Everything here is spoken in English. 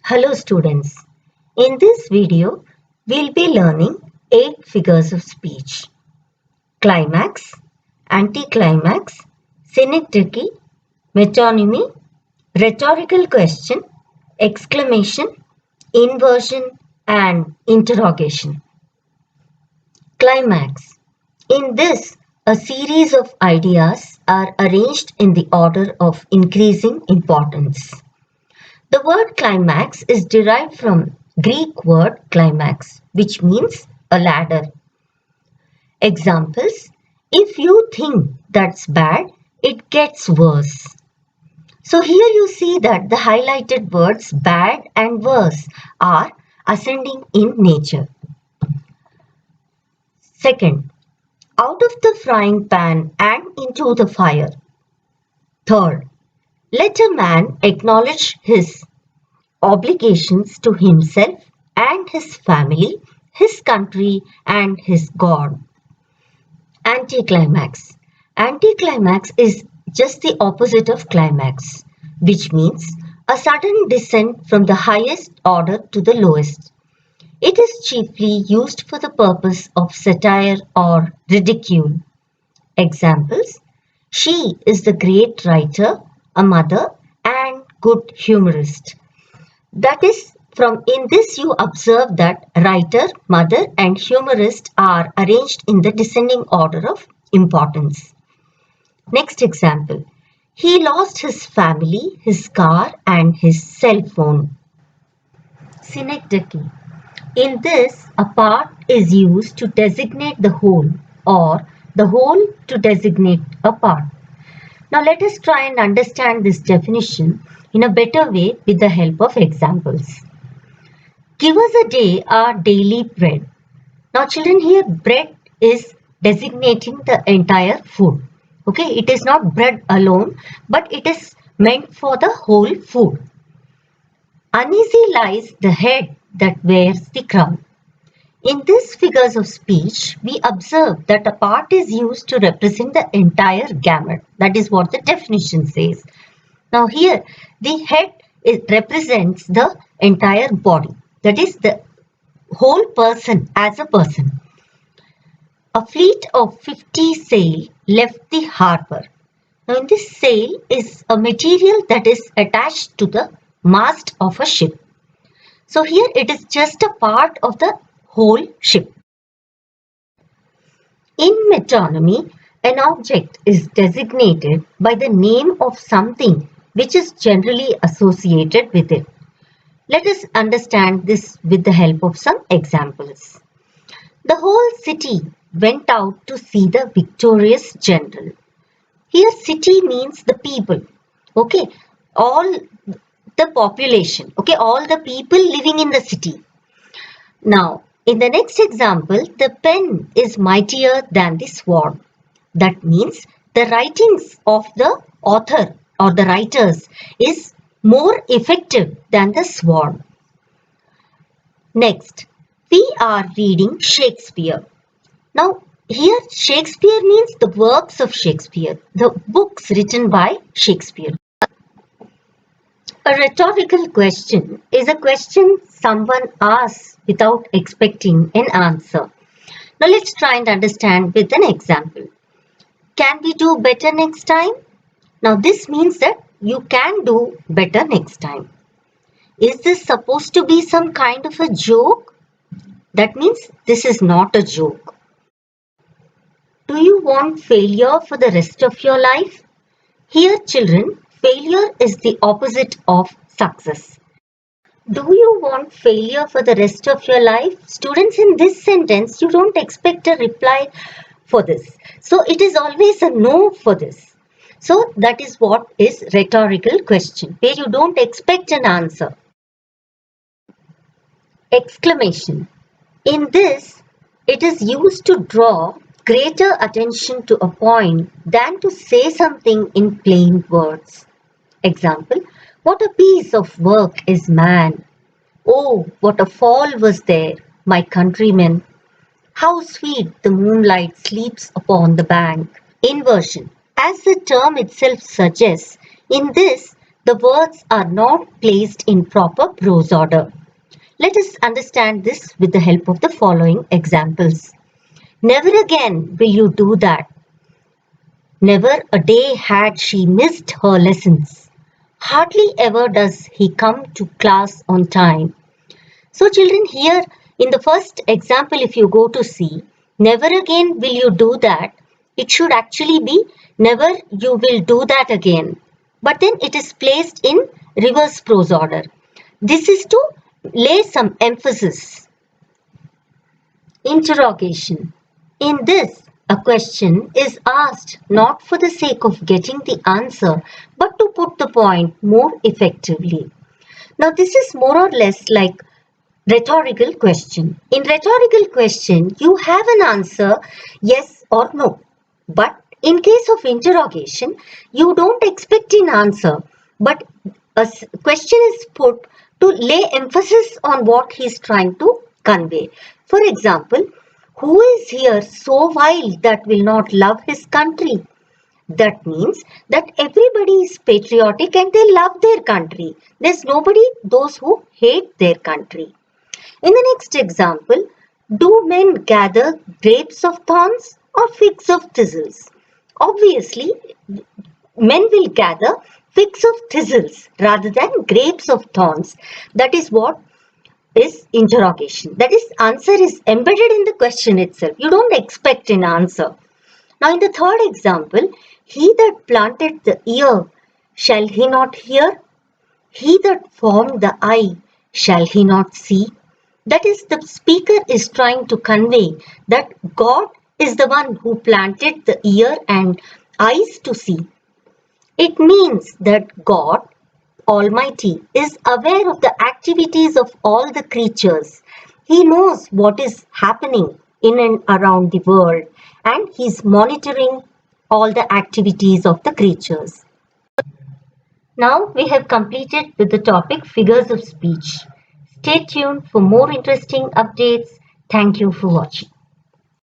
Hello students. In this video, we'll be learning 8 figures of speech. Climax, anticlimax, synecdoche, metonymy, rhetorical question, exclamation, inversion and interrogation. Climax. In this, a series of ideas are arranged in the order of increasing importance. The word climax is derived from Greek word climax, which means a ladder. Examples: if you think that's bad, it gets worse. So here you see that the highlighted words bad and worse are ascending in nature. Second, out of the frying pan and into the fire. Third, let a man acknowledge his obligations to himself and his family, his country and his God. Anticlimax. Anticlimax is just the opposite of climax, which means a sudden descent from the highest order to the lowest. It is chiefly used for the purpose of satire or ridicule. Examples: she is the great writer, a mother, and good humorist. That is, from in this you observe that writer, mother and humorist are arranged in the descending order of importance. Next example. He lost his family, his car and his cell phone. Synecdoche. In this, a part is used to designate the whole or the whole to designate a part. Now let us try and understand this definition in a better way with the help of examples. Give us a day our daily bread. Now children, here bread is designating the entire food. Okay, it is not bread alone, but it is meant for the whole food. Uneasy lies the head that wears the crown. In these figures of speech, we observe that a part is used to represent the entire gamut. That is what the definition says. Now here, the head represents the entire body. That is the whole person as a person. A fleet of 50 sail left the harbour. Now in this sail is a material that is attached to the mast of a ship. So here it is just a part of the whole ship. In metonymy, an object is designated by the name of something which is generally associated with it. Let us understand this with the help of some examples. The whole city went out to see the victorious general. Here city means the people. Okay, all the population. Okay, all the people living in the city. Now, in the next example, the pen is mightier than the sword. That means the writings of the author or the writers is more effective than the sword. Next, we are reading Shakespeare. Now, here Shakespeare means the works of Shakespeare, the books written by Shakespeare. A rhetorical question is a question someone asks without expecting an answer. Now let's try and understand with an example. Can we do better next time? Now this means that you can do better next time. Is this supposed to be some kind of a joke? That means this is not a joke. Do you want failure for the rest of your life? Here children, failure is the opposite of success. Do you want failure for the rest of your life? Students, in this sentence, you don't expect a reply for this. So it is always a no for this. So that is what is rhetorical question, where you don't expect an answer. Exclamation. In this, it is used to draw greater attention to a point than to say something in plain words. Example, what a piece of work is man. Oh, what a fall was there, my countrymen. How sweet the moonlight sleeps upon the bank. Inversion. As the term itself suggests, in this, the words are not placed in proper prose order. Let us understand this with the help of the following examples. Never again will you do that. Never a day had she missed her lessons. Hardly ever does he come to class on time. So children, here in the first example, if you go to see, never again will you do that, it should actually be never you will do that again. But then it is placed in reverse prose order. This is to lay some emphasis. Interrogation. In this, a question is asked not for the sake of getting the answer, but to put the point more effectively. Now, this is more or less like rhetorical question. In rhetorical question, you have an answer yes or no. But in case of interrogation, you don't expect an answer, but a question is put to lay emphasis on what he is trying to convey. For example, who is here so wild that will not love his country? That means that everybody is patriotic and they love their country. There's nobody, those who hate their country. In the next example, do men gather grapes of thorns or figs of thistles? Obviously, men will gather figs of thistles rather than grapes of thorns. That is what is interrogation. That is, answer is embedded in the question itself. You don't expect an answer. Now, in the third example, he that planted the ear, shall he not hear? He that formed the eye, shall he not see? That is, the speaker is trying to convey that God is the one who planted the ear and eyes to see. It means that God Almighty is aware of the activities of all the creatures. He knows what is happening in and around the world, and He's monitoring all the activities of the creatures. Now we have completed with the topic figures of speech. Stay tuned for more interesting updates. Thank you for watching.